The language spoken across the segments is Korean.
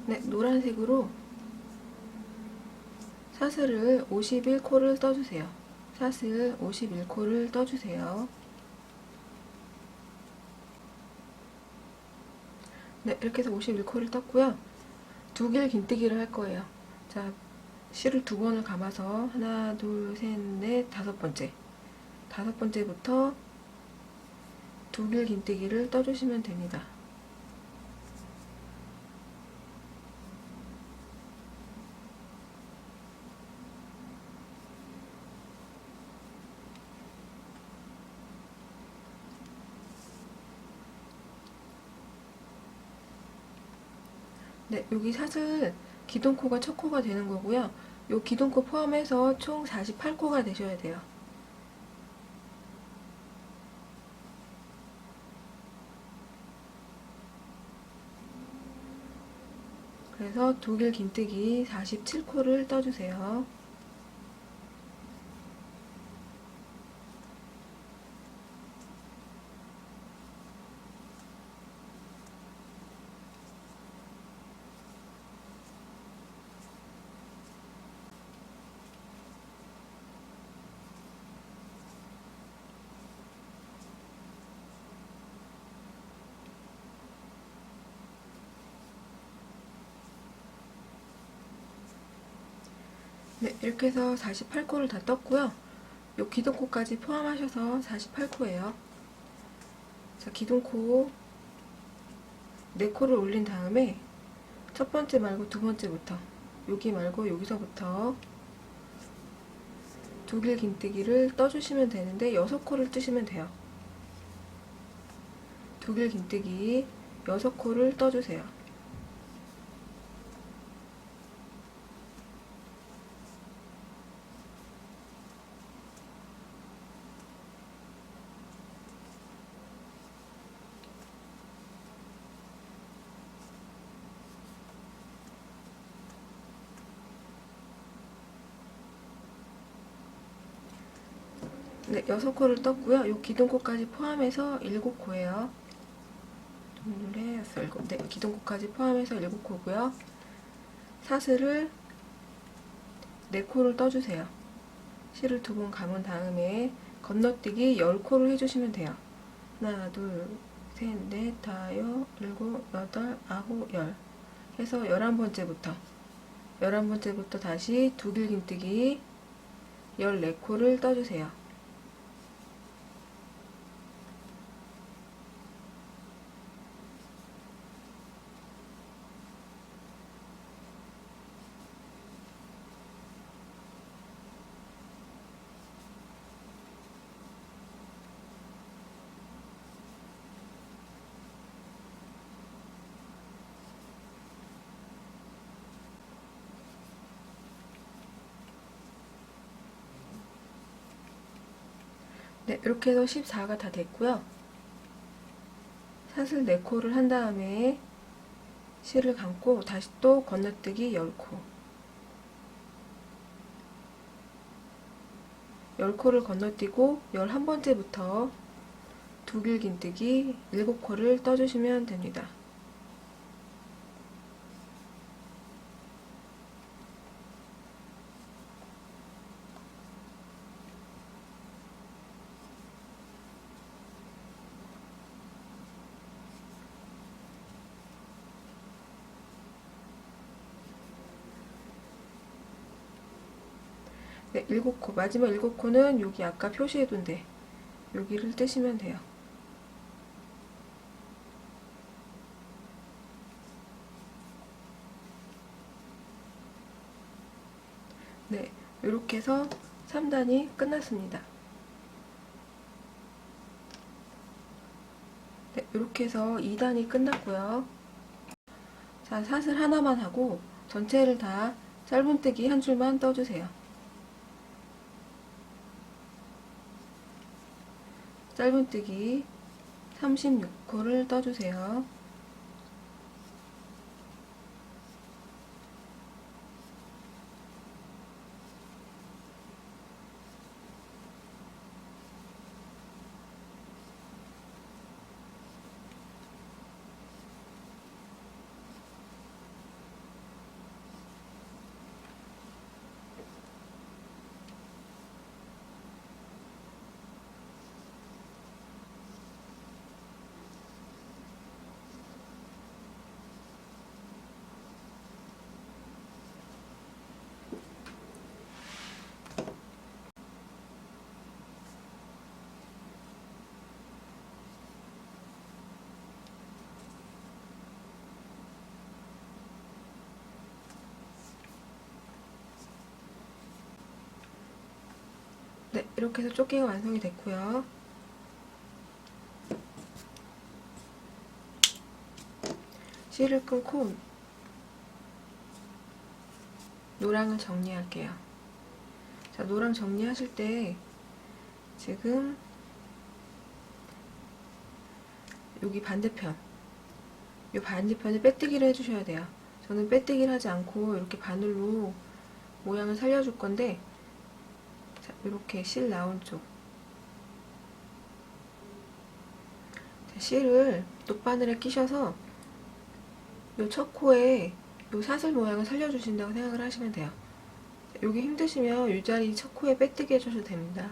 네, 노란색으로 사슬을 51코를 떠주세요. 사슬 51코를 떠주세요. 네, 이렇게 해서 51코를 떴고요. 두 길 긴뜨기를 할 거예요. 자, 실을 두 번을 감아서 하나, 둘, 셋, 넷, 다섯 번째. 다섯 번째부터 두 길 긴뜨기를 떠주시면 됩니다. 네, 여기 사슬 기둥코가 첫 코가 되는 거고요. 요 기둥코 포함해서 총 48코가 되셔야 돼요. 그래서 두 길 긴뜨기 47코를 떠주세요. 네, 이렇게 해서 48코를 다 떴고요. 요 기둥코까지 포함하셔서 48코예요. 자, 기둥코 4코를 올린 다음에 첫 번째 말고 두 번째부터, 여기 말고 여기서부터 두 길 긴뜨기를 떠주시면 되는데 6코를 뜨시면 돼요. 두 길 긴뜨기 6코를 떠주세요. 네, 6코를 떴고요. 요 기둥코까지 포함해서 7코예요. 둘, 셋, 7. 네, 기둥코까지 포함해서 7코고요. 사슬을 4코를 떠주세요. 실을 두 번 감은 다음에 건너뛰기 10코를 해주시면 돼요. 하나, 둘, 셋, 넷, 다섯, 일곱, 여덟, 아홉, 열 해서 11번째부터 다시 두 길 긴뜨기 14코를 떠주세요. 네, 이렇게 해서 14가 다 됐고요. 사슬 4코를 한 다음에 실을 감고 다시 또 건너뛰기 10코 10코를 건너뛰고 11번째부터 두 길 긴뜨기 7코를 떠주시면 됩니다. 네, 7코. 마지막 7코는 여기 아까 표시해둔 데 여기를 뜨시면 돼요. 네, 이렇게 해서 3단이 끝났습니다. 네, 이렇게 해서 2단이 끝났고요. 자, 사슬 하나만 하고 전체를 다 짧은뜨기 한 줄만 떠주세요. 짧은뜨기 36코를 떠주세요. 네, 이렇게 해서 조끼가 완성이 됐고요. 실을 끊고 노랑을 정리할게요. 자, 노랑 정리하실 때 지금 여기 반대편, 이 반대편에 빼뜨기를 해주셔야 돼요. 저는 빼뜨기를 하지 않고 이렇게 바늘로 모양을 살려줄 건데, 자, 이렇게 실 나온 쪽, 자, 실을 놋바늘에 끼셔서 이 첫 코에 이 사슬 모양을 살려주신다고 생각을 하시면 돼요. 여기 힘드시면 이 자리 첫 코에 빼뜨기 해주셔도 됩니다.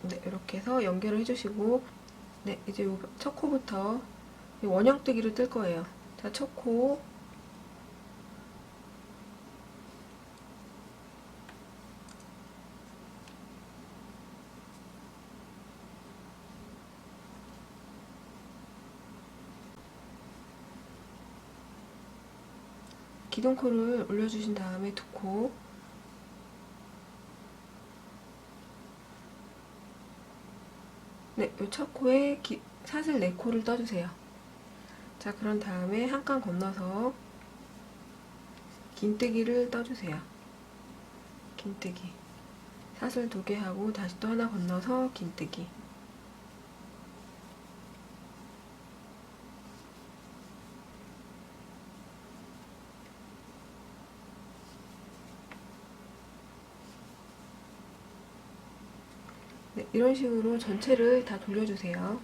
네, 이렇게 해서 연결을 해주시고, 네, 이제 요 첫 코부터 원형뜨기를 뜰 거예요. 자, 첫 코, 기둥코를 올려주신 다음에 두 코, 네, 요 첫 코에 사슬 4코를 떠주세요. 자, 그런 다음에 한 칸 건너서 긴뜨기를 떠주세요. 긴뜨기. 사슬 2개 하고 다시 또 하나 건너서 긴뜨기. 네, 이런 식으로 전체를 다 돌려주세요.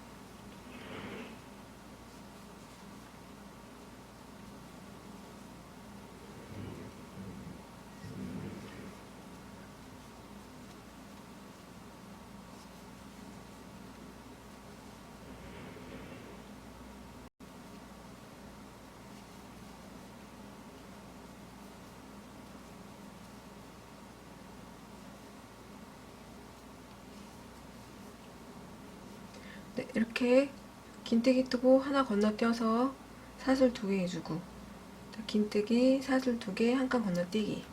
네, 이렇게 긴뜨기 뜨고 하나 건너뛰어서 사슬 2개 해주고, 자, 긴뜨기, 사슬 2개, 한 칸 건너뛰기.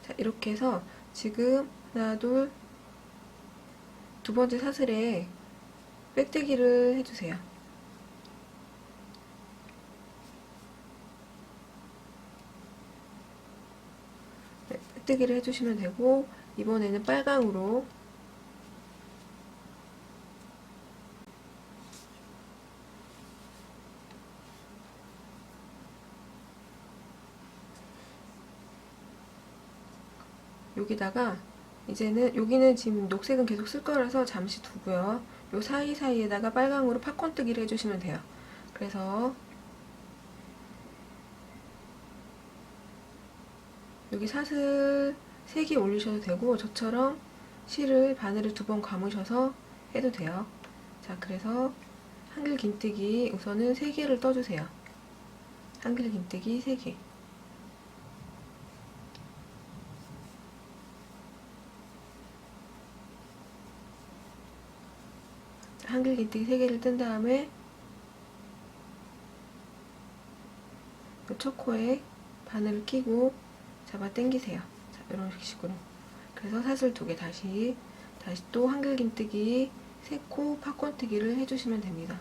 자, 이렇게 해서 지금 하나, 둘, 두 번째 사슬에 빼뜨기를 해주세요. 네, 빼뜨기를 해주시면 되고, 이번에는 빨강으로 여기다가 이제는 여기는 지금 녹색은 계속 쓸 거라서 잠시 두고요. 요 사이사이에다가 빨강으로 팝콘뜨기를 해주시면 돼요. 그래서 여기 사슬 3개 올리셔도 되고, 저처럼 실을 바늘을 2번 감으셔서 해도 돼요. 자, 그래서 한길 긴뜨기 우선은 3개를 떠주세요. 한길 긴뜨기 3개. 한길 긴뜨기 3개를 뜬 다음에 첫 코에 바늘을 끼고 잡아 당기세요. 자, 이런 식으로. 그래서 사슬 2개 다시 또 한길 긴뜨기 3코 팝콘뜨기를 해주시면 됩니다.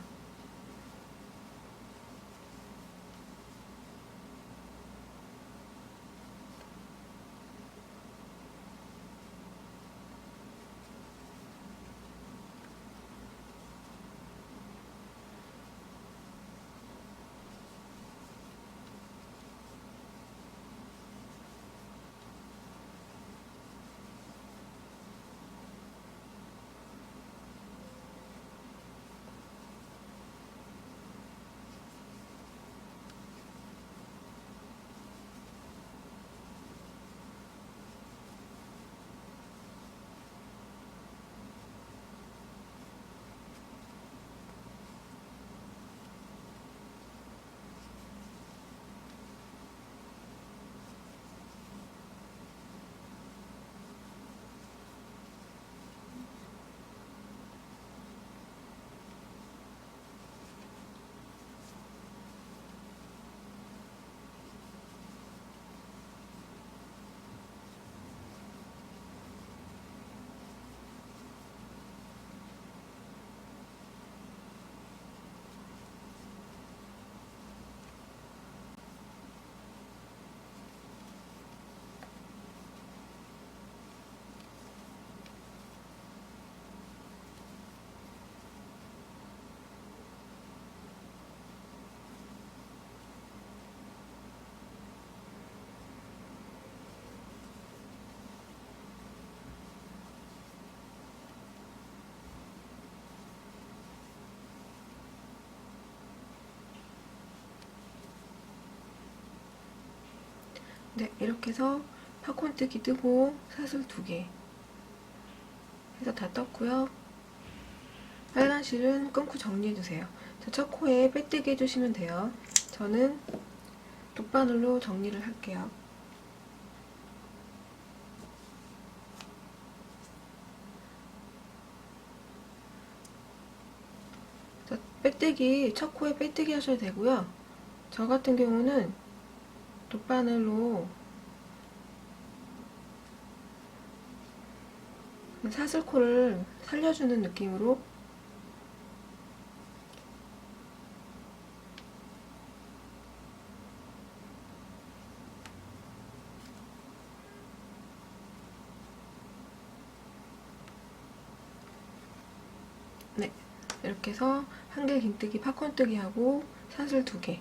네, 이렇게 해서 팝콘뜨기 뜨고 사슬 2개 해서 다 떴고요. 빨간 실은 끊고 정리해주세요. 자, 첫 코에 빼뜨기 해주시면 돼요. 저는 돗바늘로 정리를 할게요. 자, 빼뜨기, 첫 코에 빼뜨기 하셔도 되고요. 저 같은 경우는 돗바늘로 사슬코를 살려주는 느낌으로 네, 이렇게 해서 한길 긴뜨기 팝콘뜨기 하고 사슬 2개,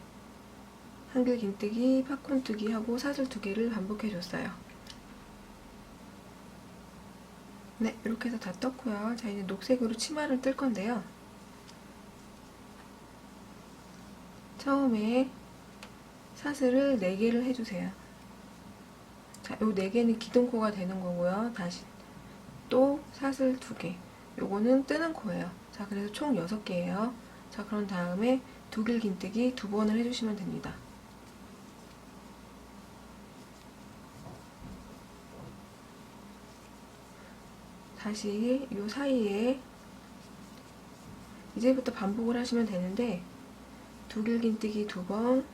한길 긴뜨기 팝콘뜨기 하고 사슬 2개를 반복해 줬어요. 네, 이렇게 해서 다 떴고요. 자, 이제 녹색으로 치마를 뜰 건데요. 처음에 사슬을 4개를 해주세요. 자, 요 4개는 기둥코가 되는 거고요. 다시 또 사슬 2개. 요거는 뜨는 코예요. 자, 그래서 총 6개예요. 자, 그런 다음에 두길 긴뜨기 2번을 해주시면 됩니다. 다시 요 사이에 이제부터 반복을 하시면 되는데 두길 긴뜨기 2번,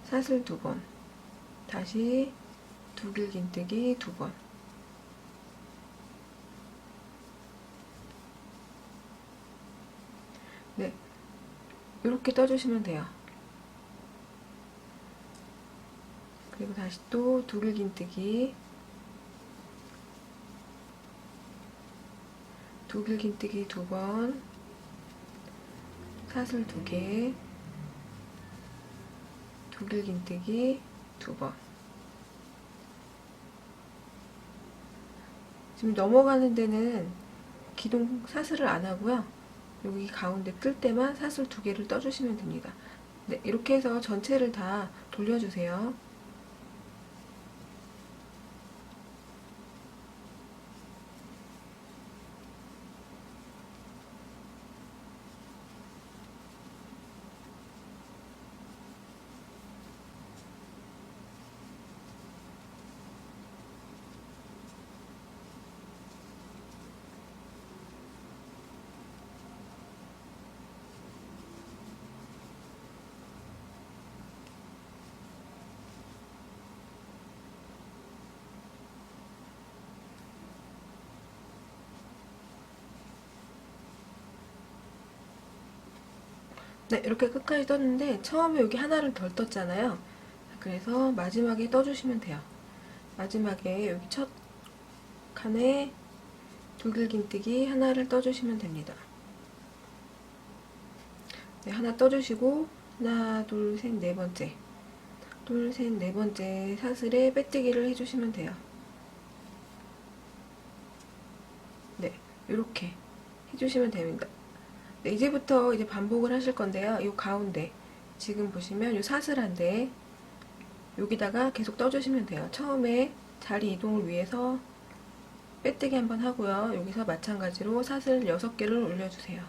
사슬 2번, 다시 두길 긴뜨기 2번. 네, 이렇게 떠주시면 돼요. 그리고 다시 또 두길 긴뜨기, 두길 긴뜨기 2번, 사슬 2개, 두길 긴뜨기 2번. 지금 넘어가는 데는 기둥 사슬을 안 하고요. 여기 가운데 뜰 때만 사슬 2개를 떠주시면 됩니다. 네, 이렇게 해서 전체를 다 돌려주세요. 네, 이렇게 끝까지 떴는데 처음에 여기 하나를 덜 떴잖아요. 그래서 마지막에 떠주시면 돼요. 마지막에 여기 첫 칸에 두길 긴뜨기 하나를 떠주시면 됩니다. 네, 하나 떠주시고 하나, 둘, 셋, 네 번째, 둘, 셋, 네 번째 사슬에 빼뜨기를 해주시면 돼요. 네, 이렇게 해주시면 됩니다. 네, 이제부터 이제 반복을 하실 건데요. 이 가운데 지금 보시면 이 사슬한데 여기다가 계속 떠주시면 돼요. 처음에 자리 이동을 위해서 빼뜨기 한번 하고요. 여기서 마찬가지로 사슬 6개를 올려주세요.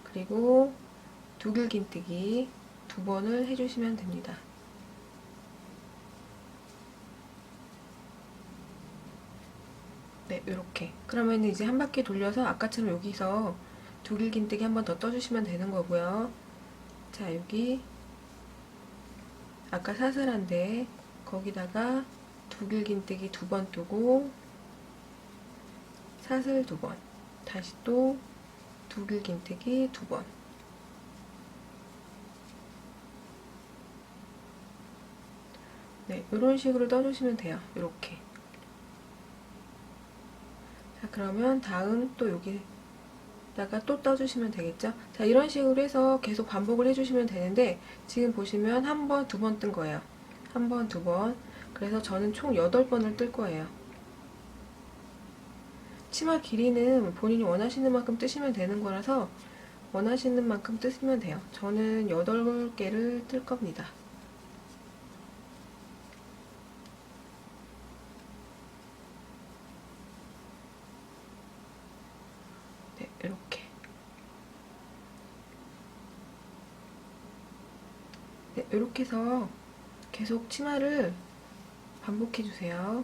그리고 두길 긴뜨기 2번을 해주시면 됩니다. 네, 이렇게. 그러면 이제 한 바퀴 돌려서 아까처럼 여기서 두길 긴뜨기 한 번 더 떠주시면 되는 거고요. 자, 여기 아까 사슬한데 거기다가 두길 긴뜨기 2번 뜨고 사슬 2번, 다시 또 두길 긴뜨기 2번. 네, 이런 식으로 떠주시면 돼요. 이렇게. 자, 그러면 다음 또 여기다가 또 떠주시면 되겠죠? 자, 이런 식으로 해서 계속 반복을 해주시면 되는데 지금 보시면 한 번, 2번 뜬 거예요. 한 번, 2번. 그래서 저는 총 8번을 뜰 거예요. 치마 길이는 본인이 원하시는 만큼 뜨시면 되는 거라서 원하시는 만큼 뜨시면 돼요. 저는 8개를 뜰 겁니다. 네, 이렇게. 네, 이렇게 해서 계속 치마를 반복해 주세요.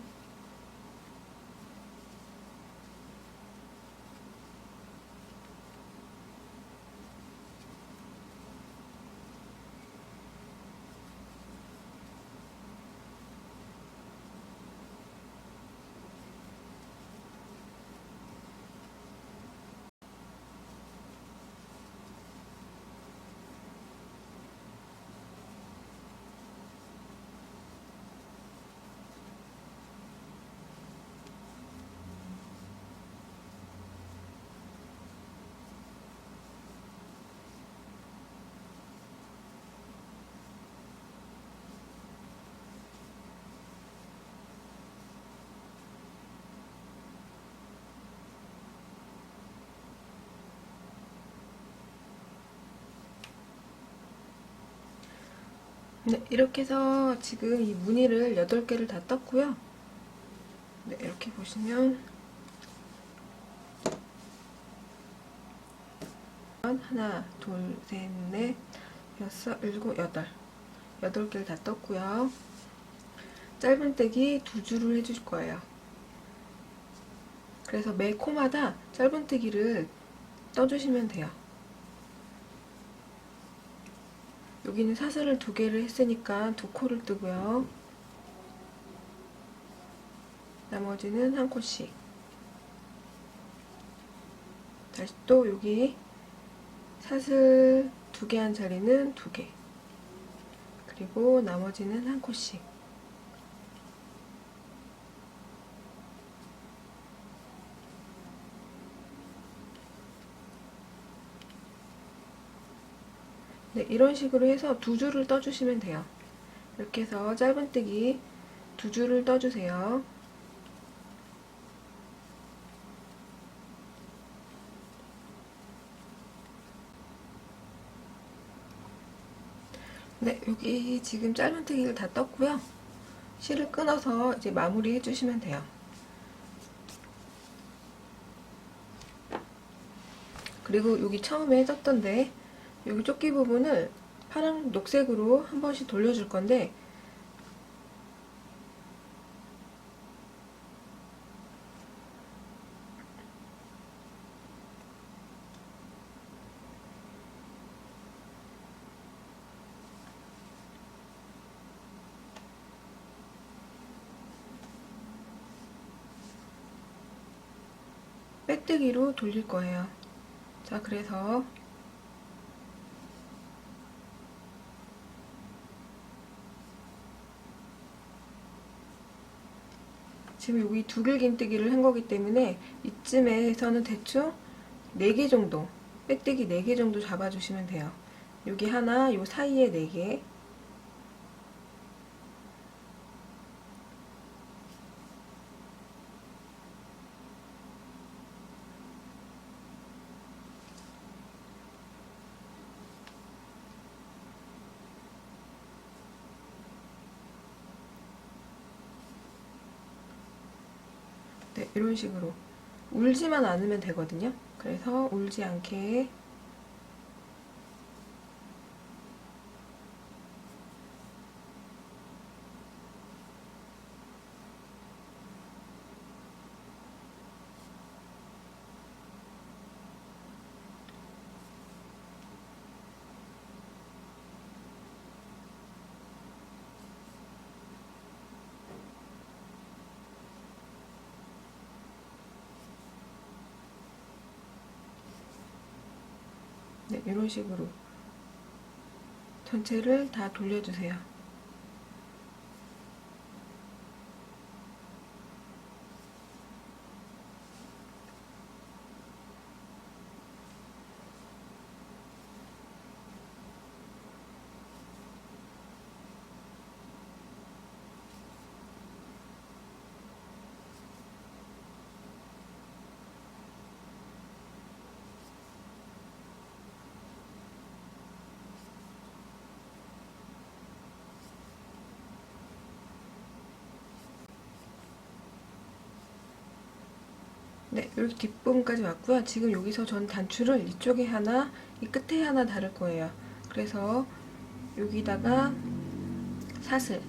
네, 이렇게 해서 지금 이 무늬를 8개를 다 떴고요. 네, 이렇게 보시면 하나, 둘, 셋, 넷, 여섯, 일곱, 여덟. 8개를 다 떴고요. 짧은뜨기 2줄을 해줄 거예요. 그래서 매 코마다 짧은뜨기를 떠주시면 돼요. 여기는 사슬을 2개를 했으니까 2코를 뜨고요. 나머지는 1코씩. 다시 또 여기 사슬 2개 한 자리는 2개. 그리고 나머지는 1코씩. 네, 이런 식으로 해서 2줄을 떠주시면 돼요. 이렇게 해서 짧은뜨기 2줄을 떠주세요. 네, 여기 지금 짧은뜨기를 다 떴고요. 실을 끊어서 이제 마무리 해주시면 돼요. 그리고 여기 처음에 떴던데 여기 조끼 부분을 파랑 녹색으로 한 번씩 돌려줄 건데 빼뜨기로 돌릴 거예요. 자, 그래서 지금 여기 두길긴뜨기를 한 거기 때문에 이쯤에서는 대충 4개 정도, 빼뜨기 4개 정도 잡아주시면 돼요. 여기 하나, 요 사이에 4개. 네, 이런 식으로 울지만 않으면 되거든요. 그래서 울지 않게 네, 이런 식으로 전체를 다 돌려주세요. 네, 이렇게 뒷부분까지 왔고요. 지금 여기서 전 단추를 이쪽에 하나, 이 끝에 하나 다를 거예요. 그래서 여기다가 사슬,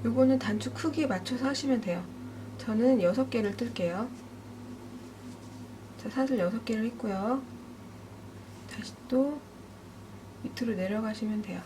요거는 단추 크기에 맞춰서 하시면 돼요. 저는 6개를 뜰게요. 자, 사슬 6개를 했고요. 다시 또 밑으로 내려가시면 돼요.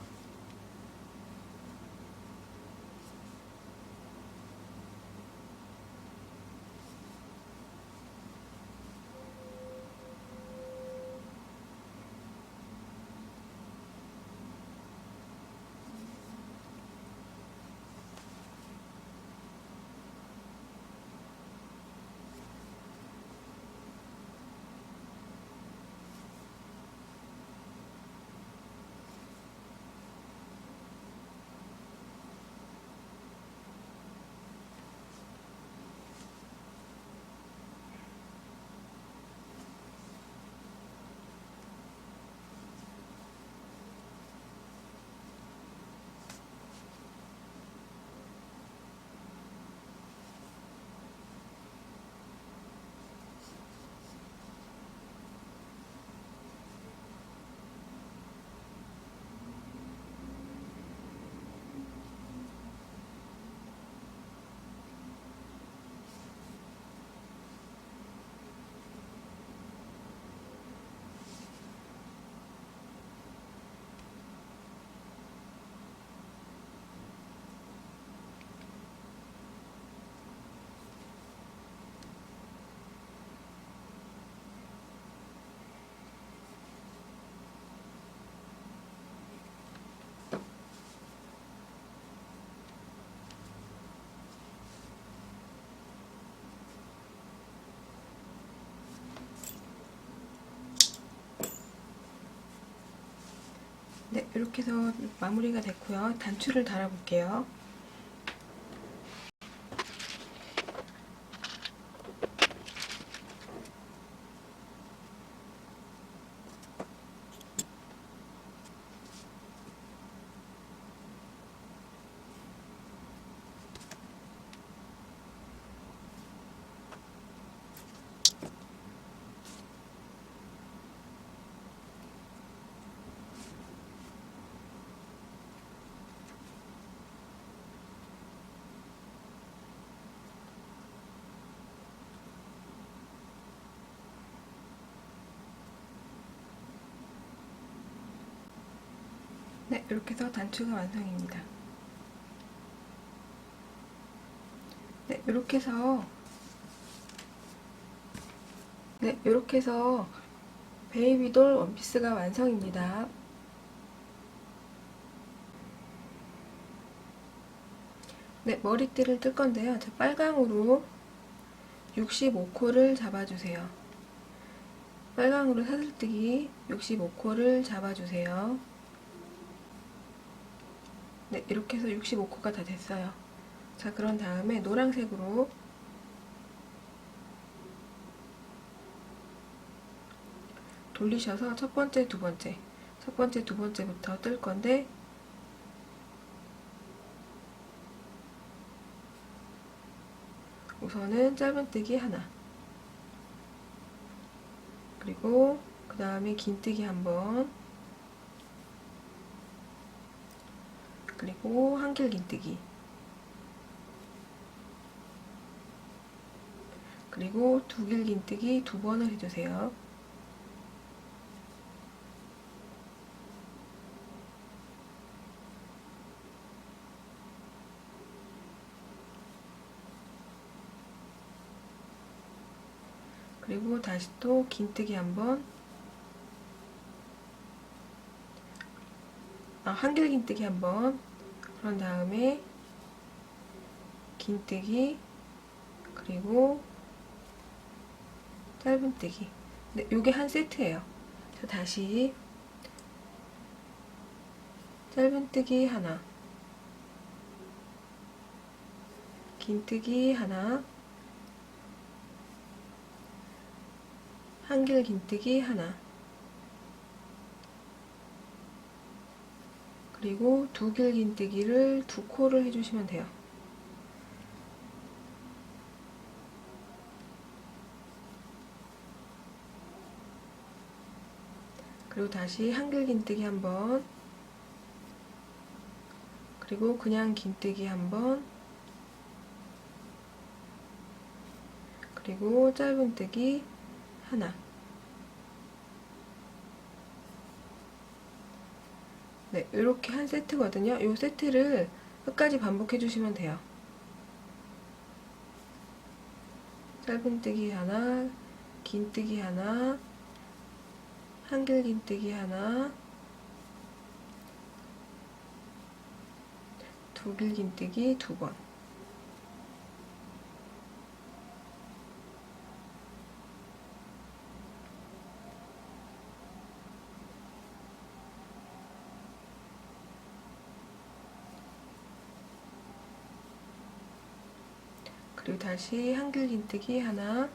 네, 이렇게 해서 마무리가 됐고요. 단추를 달아볼게요. 네, 이렇게 해서 단추가 완성입니다. 네, 이렇게 해서 베이비돌 원피스가 완성입니다. 네, 머리띠를 뜰 건데요. 저 빨강으로 65코를 잡아주세요. 빨강으로 사슬뜨기 65코를 잡아주세요. 네, 이렇게 해서 65코가 다 됐어요. 자, 그런 다음에 노란색으로 돌리셔서 첫 번째, 두 번째부터 뜰 건데, 우선은 짧은뜨기 하나, 그리고 그 다음에 긴뜨기 한 번, 그리고 한길 긴뜨기, 그리고 두길 긴뜨기 2번을 해주세요. 그리고 다시 또 긴뜨기 한번, 한길 긴뜨기 한번, 그런 다음에 긴뜨기, 그리고 짧은뜨기. 네, 요게 한 세트예요. 자, 다시 짧은뜨기 하나, 긴뜨기 하나, 한길 긴뜨기 하나, 그리고 두 길 긴뜨기를 2코를 해주시면 돼요. 그리고 다시 한길 긴뜨기 한번, 그리고 그냥 긴뜨기 한번, 그리고 짧은뜨기 하나. 네, 이렇게 한 세트거든요. 이 세트를 끝까지 반복해 주시면 돼요. 짧은뜨기 하나, 긴뜨기 하나, 한길 긴뜨기 하나, 두 길 긴뜨기 2번. 그리고 다시 한길 긴뜨기 하나,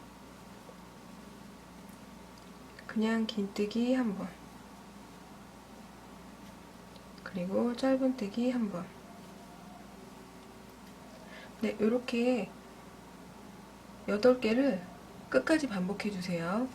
그냥 긴뜨기 한 번, 그리고 짧은뜨기 한 번. 네, 이렇게 8개를 끝까지 반복해 주세요.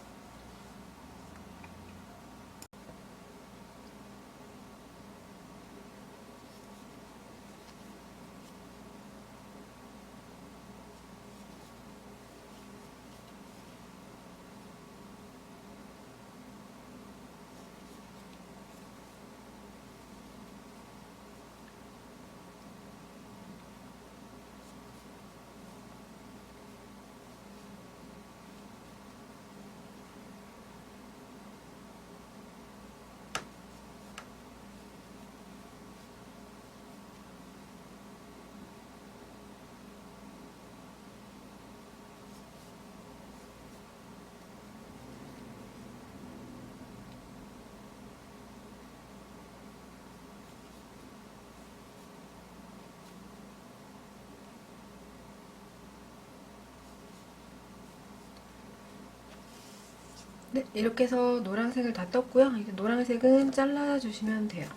네, 이렇게 해서 노란색을 다 떴고요. 이제 노란색은 잘라주시면 돼요.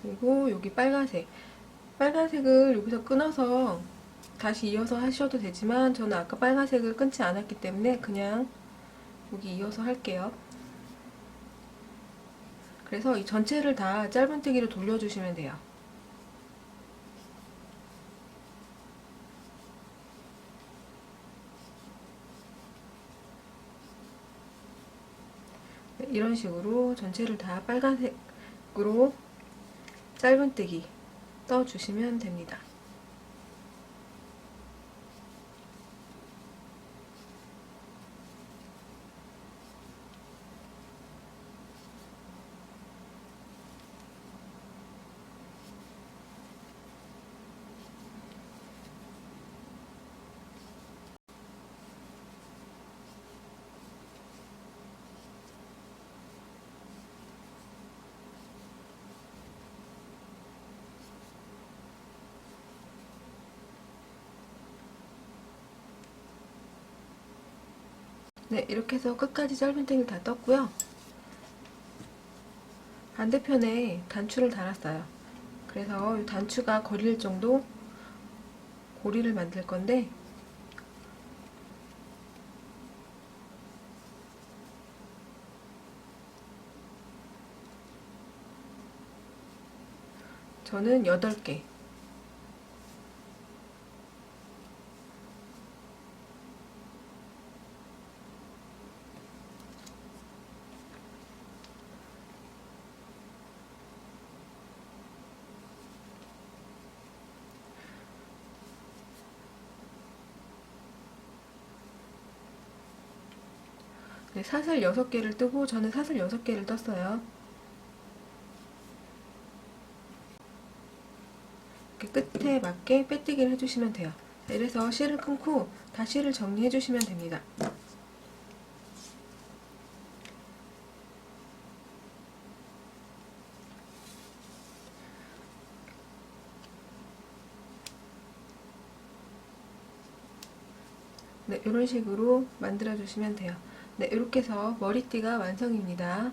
그리고 여기 빨간색. 빨간색을 여기서 끊어서 다시 이어서 하셔도 되지만 저는 아까 빨간색을 끊지 않았기 때문에 그냥 여기 이어서 할게요. 그래서 이 전체를 다 짧은뜨기로 돌려주시면 돼요. 네, 이런 식으로 전체를 다 빨간색으로 짧은뜨기 떠주시면 됩니다. 네, 이렇게 해서 끝까지 짧은뜨기를 다 떴고요. 반대편에 단추를 달았어요. 그래서 이 단추가 걸릴 정도 고리를 만들 건데 저는 8개. 네, 사슬 6개를 뜨고 저는 사슬 6개를 떴어요. 이렇게 끝에 맞게 빼뜨기를 해주시면 돼요. 이래서 실을 끊고 다시 실을 정리해 주시면 됩니다. 네, 이런 식으로 만들어 주시면 돼요. 네, 이렇게 해서 머리띠가 완성입니다.